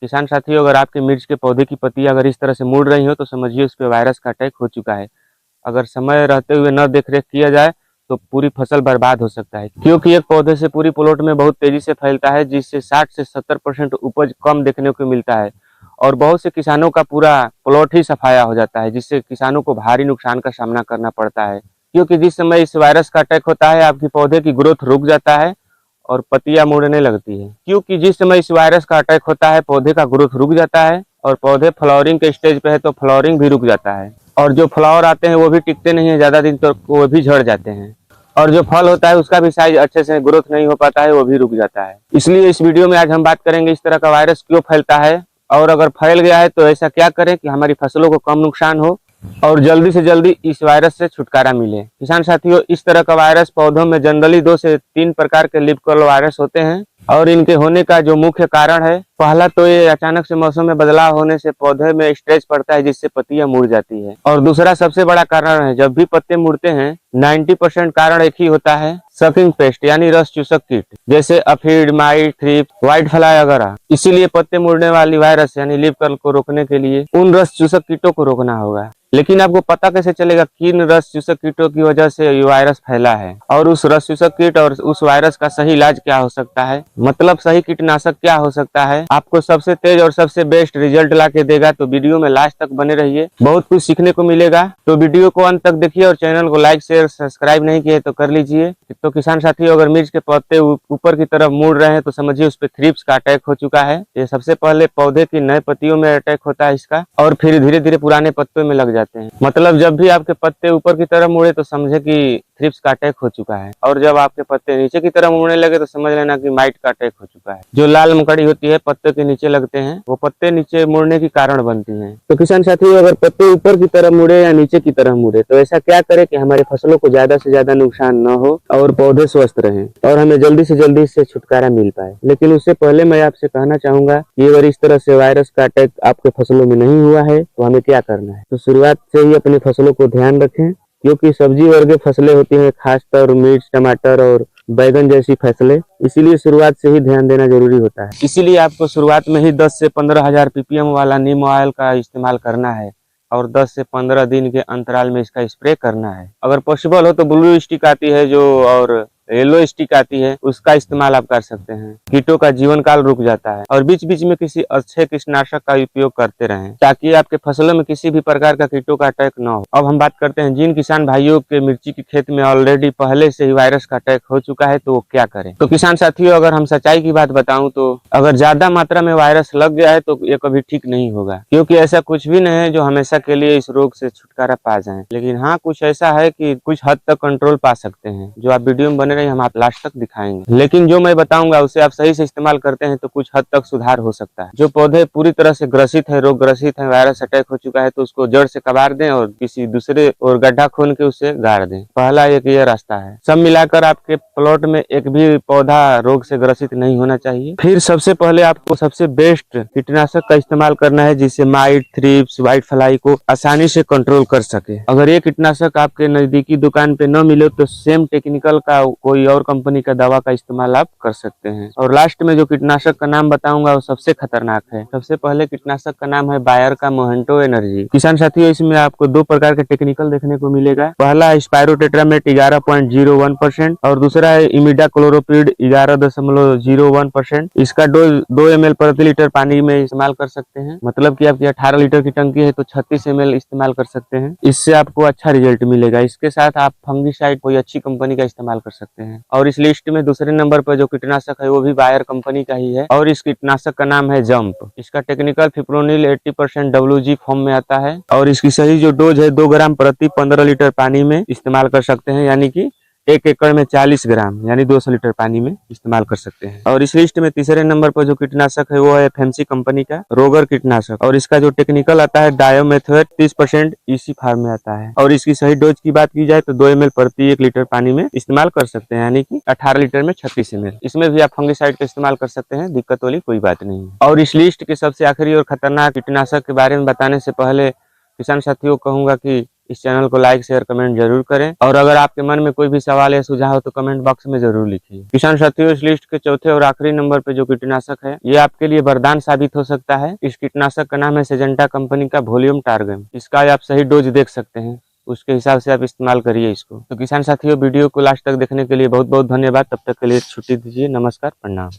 किसान साथियों, अगर आपके मिर्च के पौधे की पत्तियां अगर इस तरह से मुड़ रही हो तो समझिए उस पे वायरस का अटैक हो चुका है। अगर समय रहते हुए न देखरेख किया जाए तो पूरी फसल बर्बाद हो सकता है, क्योंकि एक पौधे से पूरी प्लॉट में बहुत तेजी से फैलता है, जिससे 60 से 70% उपज कम देखने को मिलता है और बहुत से किसानों का पूरा प्लॉट ही सफाया हो जाता है, जिससे किसानों को भारी नुकसान का सामना करना पड़ता है। क्योंकि जिस समय इस वायरस का अटैक होता है आपकी पौधे की ग्रोथ रुक जाता है और पत्तियां मुड़ने लगती है। क्योंकि जिस समय इस वायरस का अटैक होता है पौधे का ग्रोथ रुक जाता है और पौधे फ्लावरिंग के स्टेज पे है तो फ्लावरिंग भी रुक जाता है और जो फ्लावर आते हैं वो भी टिकते नहीं है ज्यादा दिन, तो वो भी झड़ जाते हैं और जो फल होता है उसका भी साइज अच्छे से ग्रोथ नहीं हो पाता है, वो भी रुक जाता है। इसलिए इस वीडियो में आज हम बात करेंगे इस तरह का वायरस क्यों फैलता है और अगर फैल गया है तो ऐसा क्या करें कि हमारी फसलों को कम नुकसान हो और जल्दी से जल्दी इस वायरस से छुटकारा मिले। किसान साथियों, इस तरह का वायरस पौधों में जनरली 2 से 3 प्रकार के लीफ कर्ल वायरस होते हैं और इनके होने का जो मुख्य कारण है, पहला तो ये अचानक से मौसम में बदलाव होने से पौधे में स्ट्रेस पड़ता है जिससे पत्तियां मुड़ जाती है। और दूसरा सबसे बड़ा कारण है, जब भी पत्ते मुड़ते हैं 90% कारण एक ही होता है, सकिंग पेस्ट यानी रस चूसक कीट, जैसे अफीड, माइट, थ्रिप्स, व्हाइट फ्लाई वगैरह। इसीलिए पत्ते मुड़ने वाली वायरस यानी लीफ कर्ल को रोकने के लिए उन रस चूसक कीटों को रोकना होगा। लेकिन आपको पता कैसे चलेगा किन रस चूसक कीटों की वजह से ये वायरस फैला है और उस रस चूसक कीट और उस वायरस का सही इलाज क्या हो सकता है, मतलब सही कीटनाशक क्या हो सकता है, आपको सबसे तेज और सबसे बेस्ट रिजल्ट ला के देगा। तो वीडियो में लास्ट तक बने रहिए, बहुत कुछ सीखने को मिलेगा। तो वीडियो को अंत तक देखिए और चैनल को लाइक शेयर सब्सक्राइब नहीं किए तो कर लीजिए। तो किसान साथियों, अगर मिर्च के पत्ते ऊपर की तरफ मुड़ रहे हैं तो समझिए उस पर थ्रिप्स का अटैक हो चुका है। ये सबसे पहले पौधे की नए पत्तियों में अटैक होता है इसका और फिर धीरे धीरे पुराने पत्तों में लग जाते हैं। मतलब जब भी आपके पत्ते ऊपर की तरफ मुड़े तो समझे कि थ्रिप्स का अटैक हो चुका है और जब आपके पत्ते नीचे की तरफ मुड़ने लगे तो समझ लेना कि माइट का अटैक हो चुका है। जो लाल मकड़ी होती है पत्ते के नीचे लगते हैं, वो पत्ते नीचे मुड़ने की कारण बनती हैं। तो किसान साथियों, अगर पत्ते ऊपर की तरफ मुड़े या नीचे की तरफ मुड़े तो ऐसा क्या करें कि हमारी फसलों को ज्यादा से ज्यादा नुकसान न हो और पौधे स्वस्थ रहें और हमें जल्दी से जल्दी इससे छुटकारा मिल पाए। लेकिन उससे पहले मैं आपसे कहना चाहूंगा कि अगर इस तरह से वायरस का अटैक आपके फसलों में नहीं हुआ है तो हमें क्या करना है। तो शुरुआत से ही अपनी फसलों को ध्यान रखें, क्योंकि सब्जी वर्ग फसलें होती हैं, खासतौर मिर्च, टमाटर और बैगन जैसी फसलें, इसीलिए शुरुआत से ही ध्यान देना जरूरी होता है। इसीलिए आपको शुरुआत में ही 10 से 15,000 ppm वाला नीम ऑयल का इस्तेमाल करना है और 10 से 15 दिन के अंतराल में इसका स्प्रे करना है। अगर पॉसिबल हो तो ब्लू स्टिक आती है जो और येलो स्टिक आती है, उसका इस्तेमाल आप कर सकते हैं। कीटों का जीवन काल रुक जाता है और बीच बीच में किसी अच्छे कीटनाशक का उपयोग करते रहें ताकि आपके फसलों में किसी भी प्रकार का कीटों का अटैक न हो। अब हम बात करते हैं जिन किसान भाइयों के मिर्ची की खेत में ऑलरेडी पहले से ही वायरस का अटैक हो चुका है तो वो क्या करें। तो किसान साथियों, अगर हम सच्चाई की बात बताऊं तो अगर ज्यादा मात्रा में वायरस लग गया है तो ये कभी ठीक नहीं होगा, क्योंकि ऐसा कुछ भी नहीं है जो हमेशा के लिए इस रोग से छुटकारा पा जाए। लेकिन हाँ, कुछ ऐसा है कि कुछ हद तक कंट्रोल पा सकते हैं, जो आप वीडियो में बने रहिए, हम आप लास्ट तक दिखाएंगे। लेकिन जो मैं बताऊंगा उसे आप सही से इस्तेमाल करते हैं तो कुछ हद तक सुधार हो सकता है। जो पौधे पूरी तरह से ग्रसित है, रोग ग्रसित है, वायरस अटैक हो चुका है तो उसको जड़ से कबाड़ दें और किसी दूसरे और गड्ढा खोन के उसे गाड़ दें। पहला एक ये रास्ता है। सब मिलाकर आपके प्लॉट में एक भी पौधा रोग से ग्रसित नहीं होना चाहिए। फिर सबसे पहले आपको सबसे बेस्ट कीटनाशक का इस्तेमाल करना है जिससे माइट, थ्रिप्स, व्हाइट फ्लाई को आसानी से कंट्रोल कर सके। अगर ये कीटनाशक आपके नजदीकी दुकान पे न मिले तो सेम टेक्निकल का कोई और कंपनी का दवा का इस्तेमाल आप कर सकते हैं। और लास्ट में जो कीटनाशक का नाम बताऊंगा वो सबसे खतरनाक है। सबसे पहले कीटनाशक का नाम है बायर का मोहेंटो एनर्जी। किसान साथियों, इसमें आपको 2 प्रकार के टेक्निकल देखने को मिलेगा। पहला है स्पायरोटेट्रामेट 11.01% और दूसरा है इमिडाक्लोरोपिड 11.01%। इसका डोज 2 ml प्रति लीटर पानी में इस्तेमाल कर सकते हैं। मतलब कि आपकी 18 लीटर की टंकी है तो 36 ml इस्तेमाल कर सकते हैं। इससे आपको अच्छा रिजल्ट मिलेगा। इसके साथ आप फंगिसाइड कोई अच्छी कंपनी का इस्तेमाल कर सकते हैं। और इस लिस्ट में दूसरे नंबर पर जो कीटनाशक है वो भी बायर कंपनी का ही है और इस कीटनाशक का नाम है जंप। इसका टेक्निकल फिप्रोनिल 80% WG फॉर्म में आता है और इसकी सही जो डोज है 2 ग्राम प्रति 15 लीटर पानी में इस्तेमाल कर सकते हैं, यानी कि 1 एकड़ में 40 ग्राम यानी 200 लीटर पानी में इस्तेमाल कर सकते हैं। और इस लिस्ट में तीसरे नंबर पर जो कीटनाशक है वो है FMC कंपनी का रोगर कीटनाशक और इसका जो टेक्निकल आता है डायोमेथोएट 30% EC फार्म में आता है और इसकी सही डोज की बात की जाए तो 2 ml प्रति 1 लीटर पानी में इस्तेमाल कर सकते हैं, यानी कि 18 लीटर में 36 ml। इसमें भी आप फंगिसाइड का इस्तेमाल कर सकते हैं, दिक्कत वाली कोई बात नहीं है। और इस लिस्ट के सबसे आखिरी और खतरनाक कीटनाशक के बारे में बताने से पहले किसान साथियों कहूंगा कि इस चैनल को लाइक शेयर कमेंट जरूर करें, और अगर आपके मन में कोई भी सवाल या सुझाव हो तो कमेंट बॉक्स में जरूर लिखिए। किसान साथियों, इस लिस्ट के चौथे और आखिरी नंबर पे जो कीटनाशक है, ये आपके लिए वरदान साबित हो सकता है। इस कीटनाशक का नाम है सिजेंटा कंपनी का वॉल्यूम टारगम। इसका आप सही डोज देख सकते हैं, उसके हिसाब से आप इस्तेमाल करिए इसको। तो किसान साथियों, वीडियो को लास्ट तक देखने के लिए बहुत बहुत धन्यवाद। तब तक के लिए छुट्टी दीजिए। नमस्कार, प्रणाम।